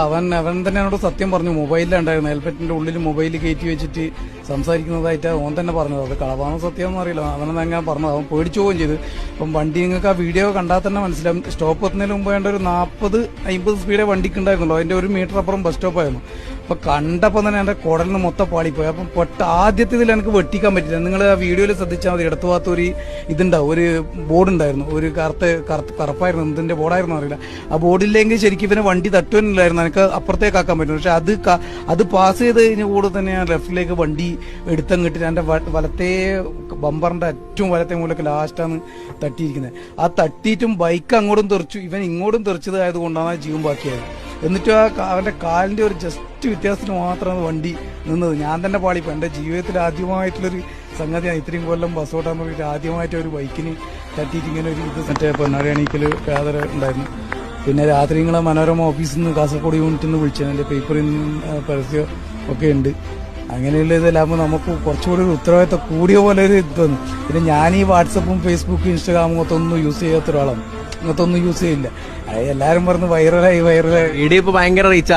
അവൻ തന്നെ എന്നോട് സത്യം പറഞ്ഞു. മൊബൈലിലുണ്ടായിരുന്നു, ഹെൽമെറ്റിന്റെ ഉള്ളിൽ മൊബൈൽ കയറ്റി വെച്ചിട്ട് സംസാരിക്കുന്നതായിട്ട് അവൻ തന്നെ പറഞ്ഞത്. അത് കളവാണോ സത്യമൊന്നും അറിയില്ല, അവനെന്ന് അങ്ങനെ പറഞ്ഞത്. അവൻ പേടിച്ചു പോവുകയും ചെയ്തു. അപ്പം വണ്ടി നിങ്ങൾക്ക് ആ വീഡിയോ കണ്ടാൽ തന്നെ മനസ്സിലാവും. സ്റ്റോപ്പ് എത്തുന്നതിന് മുമ്പ് വേണ്ട ഒരു 40-50 സ്പീഡേ വണ്ടിക്ക് ഉണ്ടായിരുന്നുള്ളൂ. അതിന്റെ 1 മീറ്റർ അപ്പുറം ബസ് സ്റ്റോപ്പായിരുന്നു. അപ്പൊ കണ്ടപ്പോൾ തന്നെ എന്റെ കുടലിന് മൊത്തം പാളിപ്പോയി. അപ്പം ആദ്യത്തെ ഇതിൽ എനിക്ക് വെട്ടിക്കാൻ പറ്റില്ല. നിങ്ങൾ ആ വീഡിയോയിൽ ശ്രദ്ധിച്ചാൽ മതി, ഇടത്തു ഭാഗത്ത് ഒരു ഇതുണ്ടാവും, ഒരു ബോർഡ് ഉണ്ടായിരുന്നു, ഒരു കറുപ്പായിരുന്നു, എന്തിന്റെ ബോർഡായിരുന്നു അറിയില്ല. ആ ബോർഡില്ലെങ്കിൽ ശരിക്കും ഇവനെ വണ്ടി തട്ടുവാനില്ലായിരുന്നു, എനിക്ക് അപ്പുറത്തേക്കാക്കാൻ പറ്റും. പക്ഷെ അത് പാസ് ചെയ്ത് കഴിഞ്ഞ കൂടെ തന്നെ ഞാൻ ലെഫ്റ്റിലേക്ക് വണ്ടി എടുത്തങ്ങിട്ട് എന്റെ വലത്തെ ബമ്പറിന്റെ ഏറ്റവും വലത്തെ മൂലക്ക് ലാസ്റ്റാണ് തട്ടിയിരിക്കുന്നത്. ആ തട്ടിയിട്ടും ബൈക്ക് അങ്ങോട്ടും തെറിച്ചു, ഇവൻ ഇങ്ങോട്ടും തെറിച്ചത് ആയതുകൊണ്ടാണ് ജീവൻ ബാക്കിയായത്. എന്നിട്ടും അവന്റെ കാലിന്റെ ഒരു ജസ്റ്റ് വ്യത്യാസത്തിന് മാത്രമാണ് വണ്ടി നിന്നത്. ഞാൻ തന്നെ പാളിപ്പോ. എന്റെ ജീവിതത്തിൽ ആദ്യമായിട്ടുള്ളൊരു സംഗതിയാണ്. ഇത്രയും കൊല്ലം ബസ് ഓട്ടാന്ന് പറഞ്ഞിട്ട് ആദ്യമായിട്ട് ഒരു ബൈക്കിന് തട്ടിയിട്ട് ഇങ്ങനെ ഒരു ഇത് മറ്റേ പൊന്നാടി അണീക്കൽ യാത്ര ഉണ്ടായിരുന്നു. പിന്നെ രാത്രി നിങ്ങളെ മനോരമ ഓഫീസിൽ നിന്ന് കാസർഗോഡ് യൂണിറ്റിൽ നിന്ന് വിളിച്ചു. അതിന്റെ പേപ്പറിൽ പരസ്യം ഒക്കെ ഉണ്ട്. അങ്ങനെയുള്ള ഇതെല്ലാമ്പോൾ നമുക്ക് കുറച്ചുകൂടി ഒരു ഉത്തരവാദിത്തം കൂടിയ പോലെ ഒരു ഇത് തോന്നും. പിന്നെ ഞാൻ ഈ വാട്സപ്പും ഫേസ്ബുക്കും ഇൻസ്റ്റാഗ്രാമും ഒന്നും യൂസ് ചെയ്യാത്ത ഒരാളാണ്. ഇങ്ങനത്തെ ഒന്നും യൂസ് ചെയ്യില്ല. എല്ലാരും പറഞ്ഞ് വൈറലായി വീഡിയോ ഇപ്പൊ ഭയങ്കര റീച്ച്